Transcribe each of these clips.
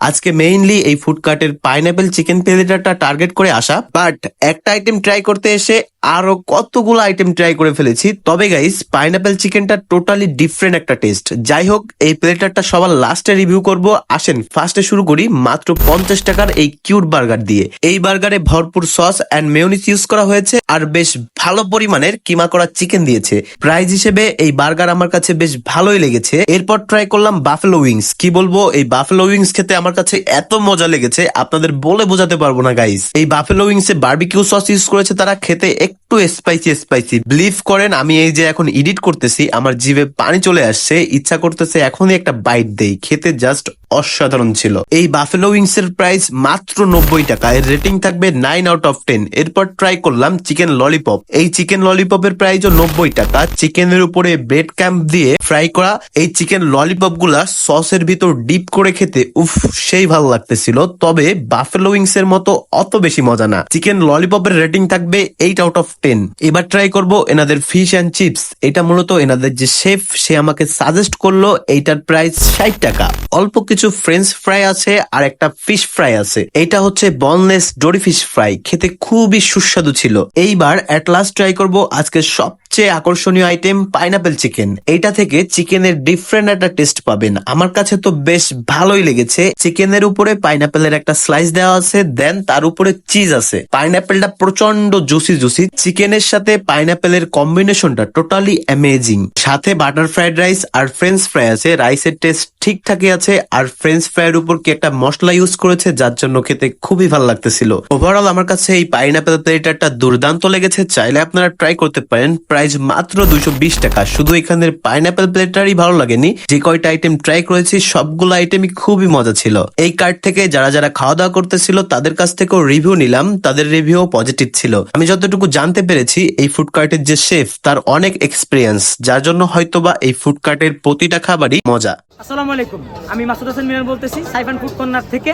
আজকে মেইনলি এই ফুড কার্টের পাইনাপেল চিকেন প্লেটারটা টার্গেট করে আসা, বাট একটা আইটেম ট্রাই করতে এসে আরো কতগুলো আইটেম ট্রাই করে ফেলেছি। তবে গাইস, পাইনাপেল চিকেনটা টোটালি ডিফারেন্ট একটা টেস্ট। যাই হোক, এই প্লেটারটা সবার লাস্টে রিভিউ করব। আসেন ফার্স্টে শুরু করি মাত্র 50 টাকার এই কিউট বার্গার দিয়ে। এই বার্গারে ভরপুর সস এন্ড মেয়োনিজ ইউজ করা হয়েছে আর বেশ ভালো পরিমাণের কিমা করা চিকেন দিয়েছে। প্রাইস হিসেবে এই বার্গার আমার কাছে বেশ ভালোই লেগেছে। এরপর ট্রাই করলাম বাফেলো উইংস। কি বলবো, এই বাফেলো উইংস খেতে আমার কাছে এত মজা লেগেছে আপনাদের বলে বোঝাতে পারবো না গাইস। এই বাফেলো উইংসে বারবিকিউ সস ইউজ করেছে তারা, খেতে একটু স্পাইসি স্পাইসি। বিলিভ করেন আমি এই যে এখন এডিট করতেছি আমার জিভে পানি চলে আসছে, ইচ্ছা করতেছে এখনই একটা বাইট দেই। খেতে জাস্ট অসাধারণ ছিল। এই বাফেলো উইংস এর প্রাইস মাত্র 90 টাকা। এর রেটিং থাকবে 9/10। এরপর ট্রাই করলাম চিকেন ললিপপ। এই চিকেন ললিপপের প্রাইসও 90 টাকা। চিকেনের উপরে ব্রেড ক্যাম্প দিয়ে ফ্রাই করা এই চিকেন ললিপপ গুলা সসের ভিতর ডিপ করে খেতে উফ সেই ভালো লাগতেছিল। তবে বাফেলো উইংস এর মতো অত বেশি মজা না। চিকেন ললিপপের রেটিং থাকবে 8/10। এবার ট্রাই করব এনাদের ফিশ এন্ড চিপস। এটা মূলত এনাদের যে শেফ সে আমাকে সাজেস্ট করলো। এইটার প্রাইস 60 টাকা। অল্প কিছু ফ্রেঞ্চ ফ্রাই আছে আর একটা ফিশ ফ্রাই আছে। এটা হচ্ছে বনলেস ডোরি ফিশ ফ্রাই, খেতে খুবই সুস্বাদু ছিল। এইবার এট লাস্ট ট্রাই করব আজকে সবচেয়ে আকর্ষণীয় আইটেম পাইনাপেল চিকেন। এইটা থেকে চিকেনের ডিফারেন্ট একটা টেস্ট পাবেন। আমার কাছে তো বেশ ভালোই লেগেছে। চিকেনের উপরে পাইনাপেলের একটা স্লাইস দেওয়া আছে, দেন তার উপরে চিজ আছে। পাইনাপেলটা প্রচন্ড জুসি জুসি। চিকেনের সাথে পাইনাপেলের কম্বিনেশনটা টোটালি অ্যামেজিং। সাথে বাটার ফ্রাইড রাইস আর ফ্রেঞ্চ ফ্রাই আছে। রাইসের টেস্ট ঠিকঠাকই আছে আর ফ্রেঞ্চ ফ্রাইয়ের উপর কি একটা মশলা ইউজ করেছে যার জন্য খেতে খুবই ভালো লাগতেছিল। ওভারঅল আমার কাছে এই পাইনাপেল প্লেটারটা দুর্দান্ত লেগেছে। চাইলে আপনারা ট্রাই করতে পারেন। প্রাইস মাত্র 220 টাকা। শুধু এখানের পাইনাপেল প্লেটারই ভালো লাগেনি, যে কয়টা আইটেম ট্রাই করেছি সবগুলো আইটেমই খুবই মজা ছিল। এই কার্ড থেকে যারা যারা খাওয়া দাওয়া করতেছিল তাদের কাছ থেকেও রিভিউ নিলাম, তাদের রিভিউ পজিটিভ ছিল। আমি যতটুকু জানতে পেরেছি এই ফুড কার্টের যে শেফ তার অনেক এক্সপিরিয়েন্স, যার জন্য হয়তোবা এই ফুড কার্টের প্রতিটা খাবারই মজা। আসসালামু আলাইকুম, আমি মাসুদ হাসান মিরান বলতেছি সাইফান ফুড কর্নার থেকে।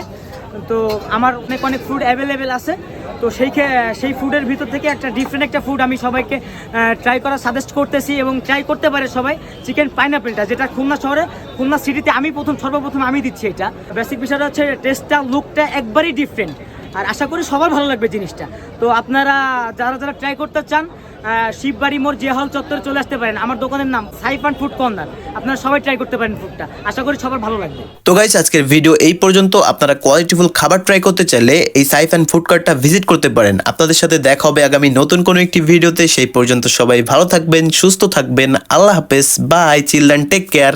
তো আমার অনেক অনেক ফুড অ্যাভেলেবেল আছে। তো সেই ফুডের ভিতর থেকে একটা ডিফারেন্ট একটা ফুড আমি সবাইকে ট্রাই করা সাজেস্ট করতেছি এবং ট্রাই করতে পারে সবাই। চিকেন পাইনাপেলটা, যেটা খুলনা শহরে খুলনা সিটিতে আমি সর্বপ্রথম আমি দিচ্ছি। এটা বেসিক বিষয়টা হচ্ছে টেস্টটা, লুকটা একবারই ডিফারেন্ট। আর আশা করি সবার ভালো লাগবে জিনিসটা। তো আপনারা যারা যারা ট্রাই করতে চান শিববাড়ি মোড় জিয়া হল চত্বরে চলে আসতে পারেন। আমার দোকানের নাম সাইফান ফুড কর্নার। আপনারা সবাই ট্রাই করতে পারেন ফুডটা, আশা করি সবার ভালো লাগবে। তো গাইস, আজকের ভিডিও এই পর্যন্ত। আপনারা কোয়ালিটিফুল খাবার ট্রাই করতে চাইলে এই সাইফান ফুড কার্টটা ভিজিট করতে পারেন। আপনাদের সাথে দেখা হবে আগামী নতুন কোনো একটি ভিডিওতে। সেই পর্যন্ত সবাই ভালো থাকবেন, সুস্থ থাকবেন। আল্লাহ হাফেজ, বাই চিলড্রেন, টেক কেয়ার।